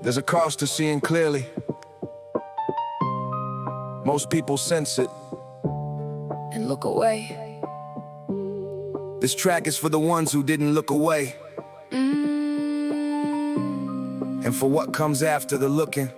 There's a cost to seeing clearly. Most people sense it and look away. This track is for the ones who didn't look away, and for what comes after the looking.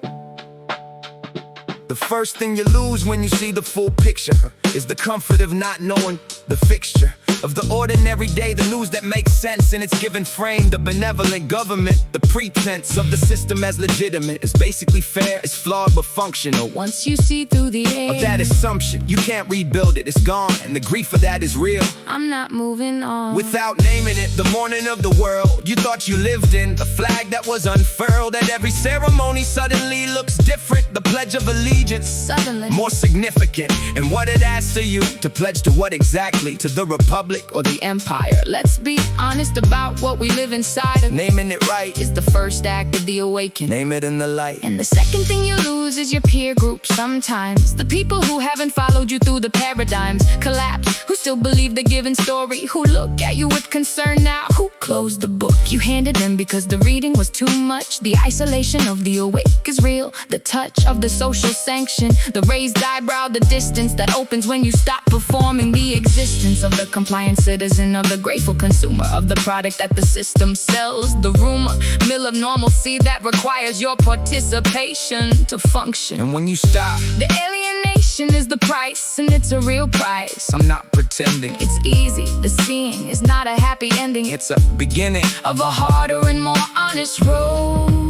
The first thing you lose when you see the full picture is the comfort of not knowing the fixture of the ordinary day, the news that makes sense in its given frame. The benevolent government, the pretense of the system as legitimate, is basically fair, it's flawed but functional. Once you see through the air of that assumption, you can't rebuild it, it's gone, and the grief of that is real. I'm not moving on. Without naming it, the morning of the world you thought you lived in, the flag that was unfurled at every ceremony suddenly looks different. The Pledge of Allegiance suddenly more significant, and what it asks of you to pledge to what exactly? To the republic or the empire? Let's be honest about what we live inside of. Naming it right is the first act of the awakening. Name it in the light. And the second thing you lose is your peer group. Sometimes the people who haven't followed you through the paradigms collapse, who still believe the given story, who look at you with concern now, who closed the book you handed them because the reading was too much. The isolation of the awake is real, the touch of the social sanction, the raised eyebrow, the distance that opens when you stop performing, the existence of the compliant citizen, of the grateful consumer of the product that the system sells, the rumor mill of normalcy that requires your participation to function. And when you stop, the alienation is the price, and it's a real price. I'm not pretending. It's easy, the seeing is not a happy ending. It's a beginning of a harder and more honest road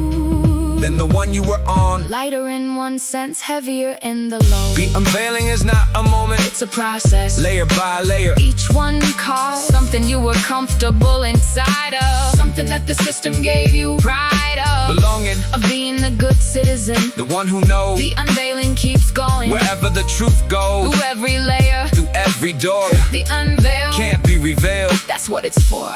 than the one you were on. Lighter in one sense, heavier in the load. The unveiling is not a moment, it's a process, layer by layer. Each one caused something you were comfortable inside of, something that the system gave you pride of, belonging, of being a good citizen, the one who knows. The unveiling keeps going wherever the truth goes, through every layer, through every door. The unveil can't be revealed. That's what it's for.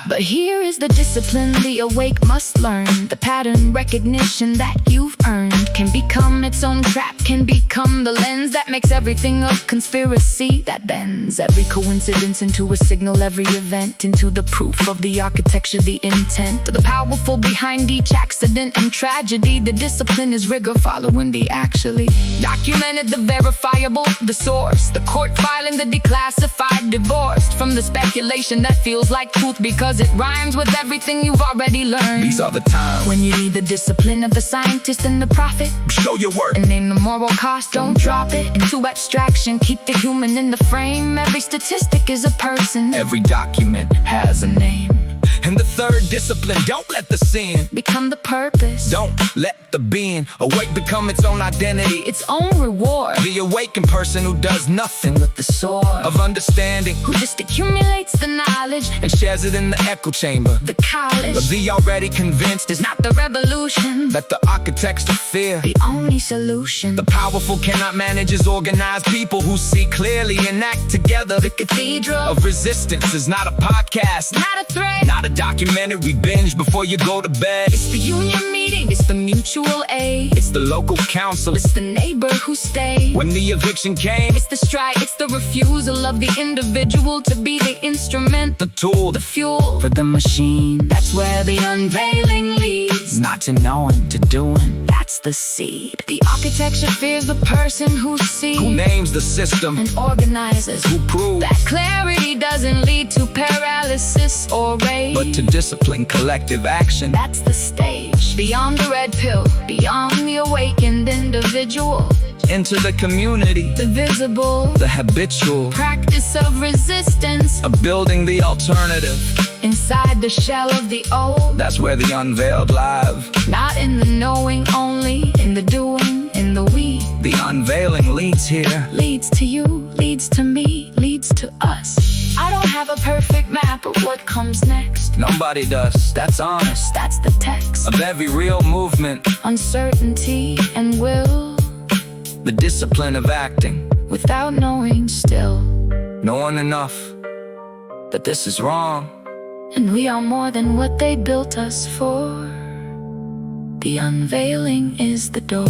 But here is the discipline the awake must learn. The pattern recognition that you've earned can become its own trap, can become the lens that makes everything a conspiracy, that bends every coincidence into a signal, every event into the proof of the architecture, the intent, the powerful behind each accident and tragedy. The discipline is rigor following the actually documented, the verifiable, the source, the court filing, the declassified, divorced from the speculation that feels like truth because it rhymes with everything you've already learned. These are the times when you need the discipline of the scientist and the prophet. Show your work and name the moral cost, don't drop it into abstraction. Keep the human in the frame. Every statistic is a person, every document has a name. And the third discipline, don't let the sin become the purpose. Don't let the being awake become its own identity, its own reward. The awakened person who does nothing with the sword of understanding, who just accumulates the knowledge and shares it in the echo chamber, the college of the already convinced is not the revolution, that the architects of fear, the only solution. The powerful cannot manage as organized people who see clearly and act together. The cathedral of resistance is not a podcast, not a threat, not a documentary binge before you go to bed. It's the union meeting, it's the mutual aid, it's the local council, it's the neighbor who stayed when the eviction came. It's the strike, it's the refusal of the individual to be the instrument, the tool, the fuel for the machine. That's where the unveiling leads, not to knowing, to doing. That's the seed. The architecture fears the person who sees, who names the system, and organizes, who proves that clarity doesn't lead to paralysis or rage, but to discipline, collective action. That's the stage. Beyond the red pill, beyond the awakened individual, into the community, the visible, the habitual practice of resistance, of building the alternative inside the shell of the old. That's where the unveiled live, not in the knowing only, in the doing, in the we. The unveiling leads here, leads to you, leads to me, leads to us. I don't have a perfect map of what comes next. Nobody does, that's honest. That's the text of every real movement, uncertainty and will, the discipline of acting without knowing still, knowing enough that this is wrong, and we are more than what they built us for. The unveiling is the door.